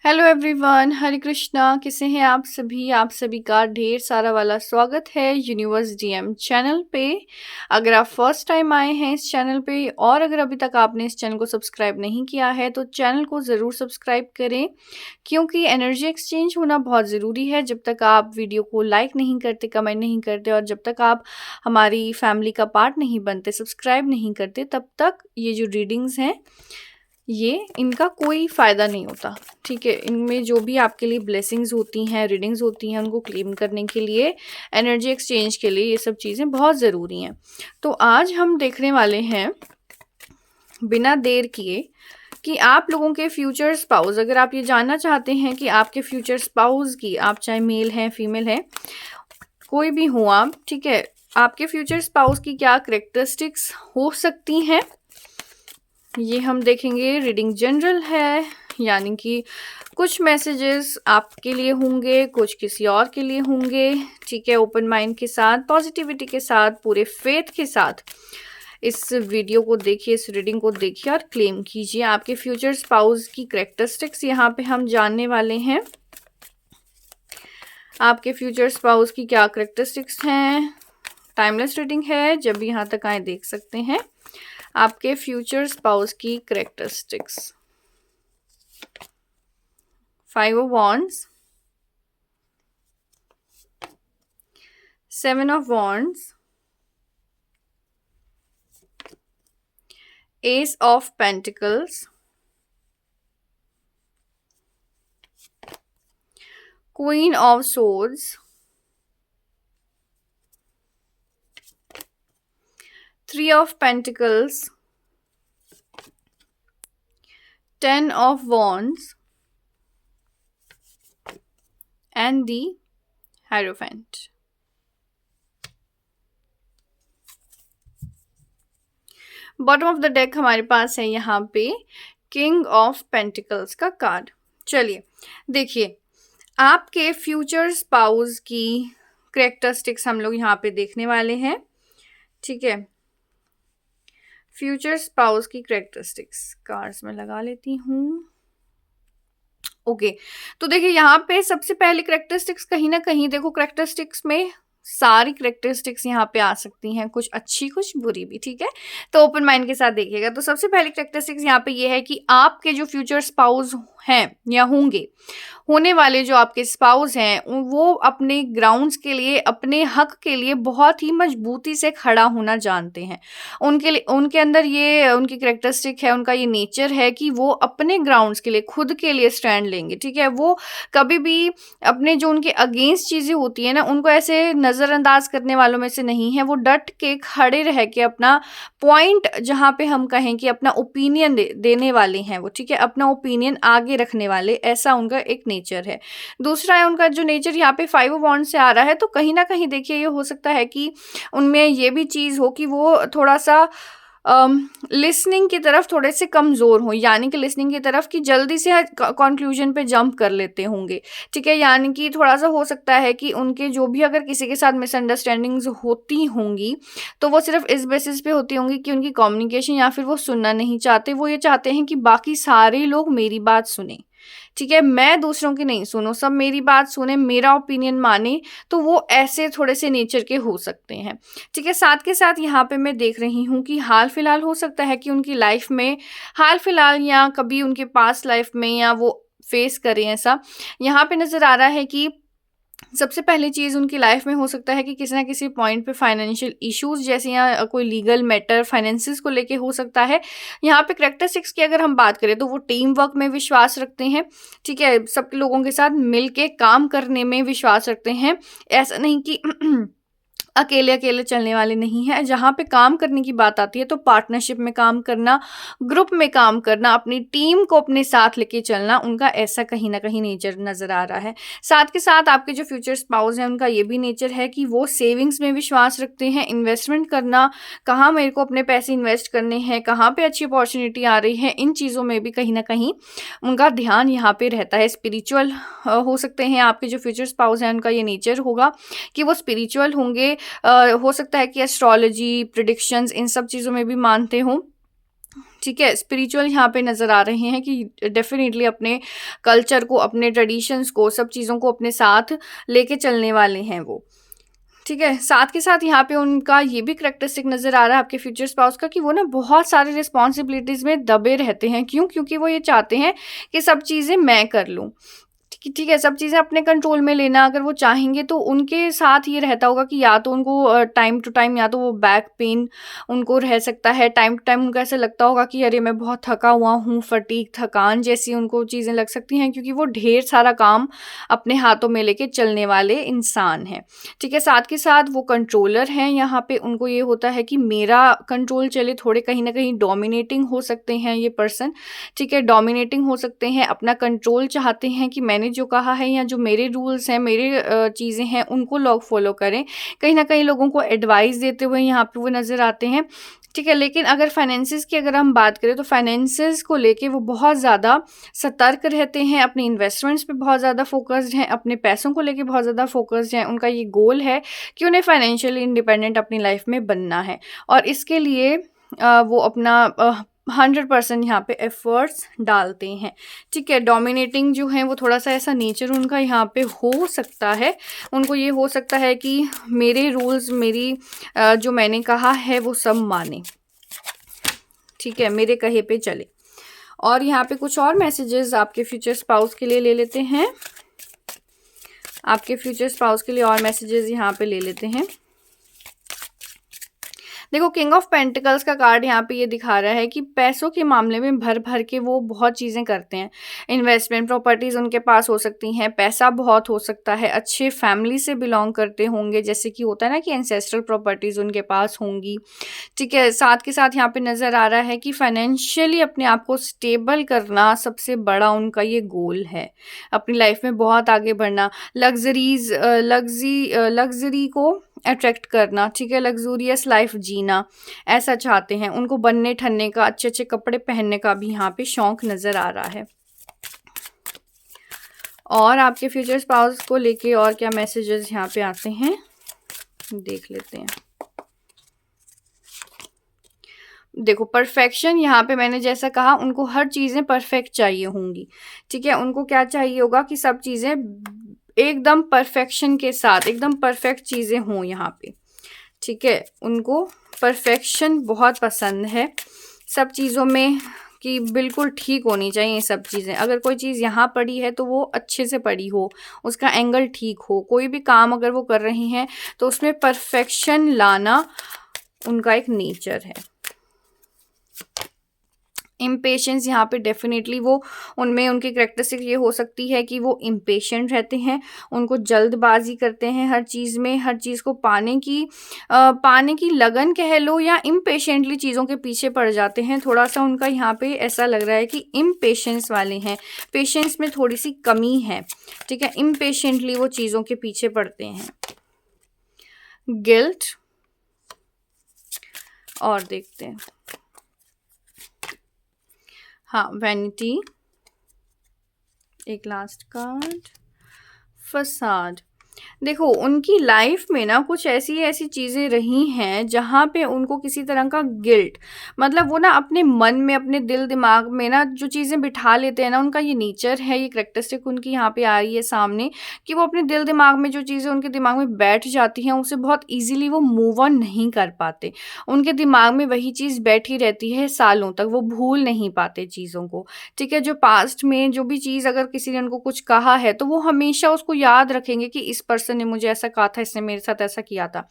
Hello everyone, हरे कृष्णा। कैसे हैं आप सभी का ढेर सारा वाला स्वागत है यूनिवर्स डीएम चैनल पे। अगर आप फर्स्ट टाइम आए हैं इस चैनल पे और अगर अभी तक आपने इस चैनल को सब्सक्राइब नहीं किया है तो चैनल को ज़रूर सब्सक्राइब करें, क्योंकि एनर्जी एक्सचेंज होना बहुत ज़रूरी है। जब तक आप वीडियो को लाइक नहीं करते, कमेंट नहीं करते और जब तक आप हमारी फैमिली का पार्ट नहीं बनते, सब्सक्राइब नहीं करते, तब तक ये जो रीडिंग्स हैं ये इनका कोई फ़ायदा नहीं होता। ठीक है, इनमें जो भी आपके लिए ब्लेसिंग्स होती हैं, रीडिंग्स होती हैं, उनको क्लेम करने के लिए, एनर्जी एक्सचेंज के लिए ये सब चीज़ें बहुत ज़रूरी हैं। तो आज हम देखने वाले हैं बिना देर किए कि आप लोगों के फ्यूचर स्पाउस, अगर आप ये जानना चाहते हैं कि आपके फ्यूचर स्पाउस की, आप चाहे मेल हैं फीमेल हैं, कोई भी हो आप, ठीक है, आपके फ्यूचर स्पाउस की क्या करेक्टरिस्टिक्स हो सकती हैं ये हम देखेंगे। रीडिंग जनरल है, यानी कि कुछ मैसेजेस आपके लिए होंगे, कुछ किसी और के लिए होंगे। ठीक है, ओपन माइंड के साथ, पॉजिटिविटी के साथ, पूरे फेथ के साथ इस वीडियो को देखिए, इस रीडिंग को देखिए और क्लेम कीजिए। आपके फ्यूचर स्पाउस की करेक्टरिस्टिक्स यहाँ पे हम जानने वाले हैं। आपके फ्यूचर स्पाउस की क्या करेक्टरिस्टिक्स हैं। टाइमलेस रीडिंग है, जब भी यहाँ तक आए देख सकते हैं। आपके फ्यूचर स्पाउस की characteristics. 5 of Wands, 7 of Wands, Ace of Pentacles, Queen of Swords, 3 of Pentacles, 10 of Wands, and the Hierophant. Bottom of the deck हमारे पास है यहाँ पे किंग ऑफ पेंटिकल्स का कार्ड। चलिए देखिए, आपके फ्यूचर स्पाउस की करेक्टरिस्टिक्स हम लोग यहाँ पे देखने वाले हैं। ठीक है, फ्यूचर स्पाउस की करेक्टरिस्टिक्स कार्ड्स में लगा लेती हूँ। ओके, तो देखिए यहाँ पे सबसे पहले करेक्टरिस्टिक्स, कहीं ना कहीं देखो करेक्टरिस्टिक्स में सारी करेक्टरिस्टिक्स यहाँ पे आ सकती हैं, कुछ अच्छी कुछ बुरी भी। ठीक है, तो ओपन माइंड के साथ देखिएगा। तो सबसे पहले करेक्टरिस्टिक्स यहाँ पे ये है कि आपके जो फ्यूचर स्पाउस हैं या होंगे, होने वाले जो आपके स्पाउस हैं, वो अपने ग्राउंड्स के लिए, अपने हक के लिए बहुत ही मजबूती से खड़ा होना जानते हैं। उनके लिए, उनके अंदर ये उनकी करेक्टरिस्टिक है, उनका ये नेचर है कि वो अपने ग्राउंड्स के लिए, खुद के लिए स्टैंड लेंगे। ठीक है, वो कभी भी अपने जो उनके अगेंस्ट चीज़ें होती हैं ना, उनको ऐसे नज़रअंदाज करने वालों में से नहीं है। वो डट के खड़े रह के अपना पॉइंट, जहाँ पे हम कहें कि अपना ओपिनियन देने वाले हैं वो। ठीक है, अपना ओपिनियन आगे रखने वाले, ऐसा उनका एक नेचर है। दूसरा है उनका जो नेचर यहाँ पे 5 ऑफ वॉन्ड्स से आ रहा है, तो कहीं ना कहीं देखिए ये हो सकता है कि उनमें ये भी चीज़ हो कि वो थोड़ा सा लिसनिंग की तरफ थोड़े से कमज़ोर हों, यानी कि लिसनिंग की तरफ कि जल्दी से कंक्लूजन पे जंप कर लेते होंगे। ठीक है, यानी कि थोड़ा सा हो सकता है कि उनके जो भी अगर किसी के साथ मिसअंडरस्टैंडिंग्स होती होंगी तो वो सिर्फ इस बेसिस पे होती होंगी कि उनकी कम्युनिकेशन, या फिर वो सुनना नहीं चाहते, वो ये चाहते हैं कि बाकी सारे लोग मेरी बात सुने। ठीक है, मैं दूसरों की नहीं सुनूं, सब मेरी बात सुने, मेरा ओपिनियन माने। तो वो ऐसे थोड़े से नेचर के हो सकते हैं। ठीक है, साथ के साथ यहाँ पे मैं देख रही हूँ कि हाल फिलहाल हो सकता है कि उनकी लाइफ में, हाल फिलहाल या कभी उनके पास लाइफ में, या वो फेस करें ऐसा, यहाँ पे नज़र आ रहा है कि सबसे पहली चीज़ उनकी लाइफ में हो सकता है कि किसी ना किसी पॉइंट पे फाइनेंशियल इश्यूज जैसे, या कोई लीगल मैटर, फाइनेंसिस को लेके हो सकता है। यहाँ पे करेक्टरिस्टिक्स की अगर हम बात करें तो वो टीम वर्क में विश्वास रखते हैं। ठीक है, सब लोगों के साथ मिल के काम करने में विश्वास रखते हैं। ऐसा नहीं कि अकेले अकेले चलने वाले नहीं हैं। जहाँ पे काम करने की बात आती है तो पार्टनरशिप में काम करना, ग्रुप में काम करना, अपनी टीम को अपने साथ लेके चलना, उनका ऐसा कहीं ना कहीं नेचर नज़र आ रहा है। साथ के साथ आपके जो फ्यूचर स्पाउस हैं उनका ये भी नेचर है कि वो सेविंग्स में विश्वास रखते हैं। इन्वेस्टमेंट करना, कहाँ मेरे को अपने पैसे इन्वेस्ट करने हैं, कहाँ पे अच्छी अपॉर्चुनिटी आ रही है, इन चीज़ों में भी कहीं ना कहीं उनका ध्यान यहाँ पे रहता है। स्पिरिचुअल हो सकते हैं आपके जो फ्यूचर स्पाउस हैं, उनका ये नेचर होगा कि वो स्पिरिचुअल होंगे। हो सकता है कि एस्ट्रोलॉजी, प्रिडिक्शंस, इन सब चीज़ों में भी मानते हों। ठीक है, स्पिरिचुअल यहाँ पे नज़र आ रहे हैं कि डेफ़िनेटली अपने कल्चर को, अपने ट्रेडिशंस को, सब चीज़ों को अपने साथ लेके चलने वाले हैं वो। ठीक है, साथ के साथ यहाँ पे उनका ये भी करैक्टरिस्टिक नज़र आ रहा है आपके फ्यूचर स्पाउस का कि वो ना बहुत सारी रिस्पॉन्सिबिलिटीज़ में दबे रहते हैं। क्यों? क्योंकि वो ये चाहते हैं कि सब चीज़ें मैं कर लूँ। ठीक है, सब चीज़ें अपने कंट्रोल में लेना अगर वो चाहेंगे तो उनके साथ ये रहता होगा कि या तो उनको टाइम टू टाइम या तो वो बैक पेन उनको रह सकता है, टाइम टू टाइम उनको ऐसा लगता होगा कि अरे मैं बहुत थका हुआ हूँ, फटीग, थकान जैसी उनको चीज़ें लग सकती हैं, क्योंकि वो ढेर सारा काम अपने हाथों में लेके चलने वाले इंसान हैं। ठीक है, साथ के साथ वो कंट्रोलर हैं, यहाँ पे उनको ये होता है कि मेरा कंट्रोल चले, थोड़े कहीं ना कहीं डोमिनेटिंग हो सकते हैं ये पर्सन। ठीक है, डोमिनेटिंग हो सकते हैं, अपना कंट्रोल चाहते हैं कि मैंने जो कहा है या जो मेरे रूल्स हैं, मेरे चीज़ें हैं, उनको लोग फॉलो करें। कहीं ना कहीं लोगों को एडवाइस देते हुए यहाँ पे वो नज़र आते हैं। ठीक है, लेकिन अगर फाइनेंसिस की अगर हम बात करें तो फाइनेंसिस को लेके वो बहुत ज़्यादा सतर्क रहते हैं, अपने इन्वेस्टमेंट्स पे बहुत ज़्यादा फोकस्ड हैं, अपने पैसों को लेके बहुत ज़्यादा फोकस्ड हैं। उनका ये गोल है कि उन्हें फाइनेंशियली इंडिपेंडेंट अपनी लाइफ में बनना है, और इसके लिए वो अपना 100% यहाँ पे एफर्ट्स डालते हैं। ठीक है, डोमिनेटिंग जो है वो थोड़ा सा ऐसा नेचर उनका यहाँ पे हो सकता है। उनको ये हो सकता है कि मेरे रूल्स, मेरी जो मैंने कहा है वो सब माने। ठीक है, मेरे कहे पे चले। और यहाँ पे कुछ और मैसेजेस आपके फ्यूचर स्पाउस के लिए ले लेते हैं। आपके फ्यूचर स्पाउस के लिए और मैसेजेस यहाँ पे ले लेते हैं। देखो, किंग ऑफ पेंटिकल्स का कार्ड यहाँ पे ये दिखा रहा है कि पैसों के मामले में भर भर के वो बहुत चीज़ें करते हैं। इन्वेस्टमेंट प्रॉपर्टीज़ उनके पास हो सकती हैं, पैसा बहुत हो सकता है, अच्छे फैमिली से बिलोंग करते होंगे, जैसे कि होता है ना कि एंसेस्ट्रल प्रॉपर्टीज़ उनके पास होंगी। ठीक है, साथ के साथ यहाँ पे नज़र आ रहा है कि फाइनेंशियली अपने आप को स्टेबल करना सबसे बड़ा उनका ये गोल है, अपनी लाइफ में बहुत आगे बढ़ना, लग्जरी को अट्रैक्ट करना। ठीक है, लग्जूरियस लाइफ जीना ऐसा चाहते हैं। उनको बनने ठनने का, अच्छे अच्छे कपड़े पहनने का भी यहाँ पे शौक नज़र आ रहा है। और आपके फ्यूचर स्पाउस को लेके और क्या मैसेजेस यहाँ पे आते हैं देख लेते हैं। देखो, परफेक्शन यहाँ पे मैंने जैसा कहा, उनको हर चीज़ें परफेक्ट चाहिए होंगी। ठीक है, उनको क्या चाहिए होगा कि सब चीज़ें एकदम परफेक्शन के साथ, एकदम परफेक्ट चीज़ें हों यहाँ पे। ठीक है, उनको परफेक्शन बहुत पसंद है सब चीज़ों में, कि बिल्कुल ठीक होनी चाहिए सब चीज़ें। अगर कोई चीज़ यहाँ पड़ी है तो वो अच्छे से पड़ी हो, उसका एंगल ठीक हो। कोई भी काम अगर वो कर रही हैं तो उसमें परफेक्शन लाना उनका एक नेचर है। इम्पेशेंस यहाँ पे डेफिनेटली वो उनमें, उनकी करैक्टरिस्टिक ये हो सकती है कि वो इम्पेशेंट रहते हैं, उनको जल्दबाजी करते हैं हर चीज़ में, हर चीज़ को पाने की लगन कह लो, या इम्पेशेंटली चीज़ों के पीछे पड़ जाते हैं। थोड़ा सा उनका यहाँ पे ऐसा लग रहा है कि इम्पेशेंस वाले हैं, पेशेंस में थोड़ी सी कमी है। ठीक है, इम्पेशेंटली वो चीज़ों के पीछे पड़ते हैं। गिल्ट, और देखते हैं, हाँ, वैनिटी, एक लास्ट कार्ड, फसाद। देखो, उनकी लाइफ में ना कुछ ऐसी चीज़ें रही हैं जहाँ पे उनको किसी तरह का गिल्ट, मतलब वो ना अपने मन में, अपने दिल दिमाग में ना जो चीज़ें बिठा लेते हैं ना, उनका ये नेचर है, ये करैक्टरिस्टिक उनकी यहाँ पे आ रही है सामने, कि वो अपने दिल दिमाग में जो चीज़ें उनके दिमाग में बैठ जाती हैं उसे बहुत ईजिली वो मूव ऑन नहीं कर पाते। उनके दिमाग में वही चीज़ बैठी रहती है सालों तक, वो भूल नहीं पाते चीज़ों को। ठीक है, जो पास्ट में जो भी चीज़ अगर किसी ने उनको कुछ कहा है तो वो हमेशा उसको याद रखेंगे कि इस पर्सन ने मुझे ऐसा कहा था, इसने मेरे साथ ऐसा किया था।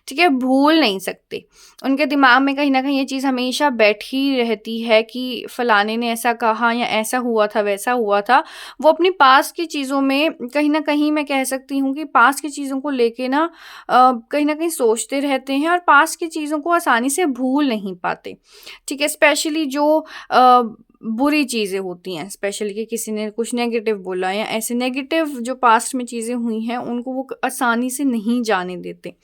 ठीक है, भूल नहीं सकते। उनके दिमाग में कहीं ना कहीं ये चीज़ हमेशा बैठी रहती है कि फलाने ने ऐसा कहा, या ऐसा हुआ था, वैसा हुआ था। वो अपनी पास्ट की चीज़ों में कहीं ना कहीं, मैं कह सकती हूँ कि पास्ट की चीज़ों को लेके ना कहीं ना कहीं सोचते रहते हैं, और पास्ट की चीज़ों को आसानी से भूल नहीं पाते। ठीक है, स्पेशली जो बुरी चीज़ें होती हैं, स्पेशली कि किसी ने कुछ नेगेटिव बोला, या ऐसे नेगेटिव जो पास्ट में चीज़ें हुई हैं उनको वो आसानी से नहीं जाने देते।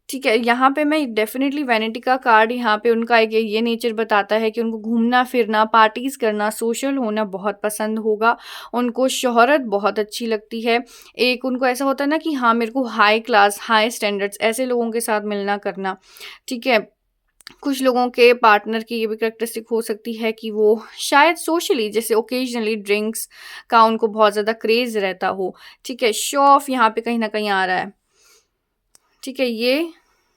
ठीक है, यहाँ पे मैं डेफिनेटली वैनिटी का कार्ड, यहाँ पे उनका एक ये नेचर बताता है कि उनको घूमना फिरना, पार्टीज़ करना, सोशल होना बहुत पसंद होगा। उनको शोहरत बहुत अच्छी लगती है। एक उनको ऐसा होता है ना कि हाँ, मेरे को हाई क्लास, हाई स्टैंडर्ड्स, ऐसे लोगों के साथ मिलना करना। ठीक है, कुछ लोगों के पार्टनर की ये भी करैक्टरिस्टिक हो सकती है कि वो शायद सोशली जैसे ओकेजनली ड्रिंक्स का उनको बहुत ज़्यादा क्रेज़ रहता हो, ठीक है? शो ऑफ यहाँ पे कहीं न कहीं आ रहा है, ठीक है? ये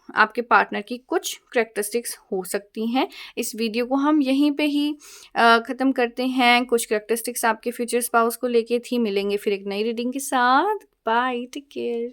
आपके पार्टनर की कुछ करैक्टरिस्टिक्स हो सकती हैं। इस वीडियो को हम यहीं पे ही ख़त्म करते हैं। कुछ करैक्टरिस्टिक्स आपके फ्यूचर स्पाउस को लेके थी। मिलेंगे फिर एक नई रीडिंग के साथ। Bye, take care.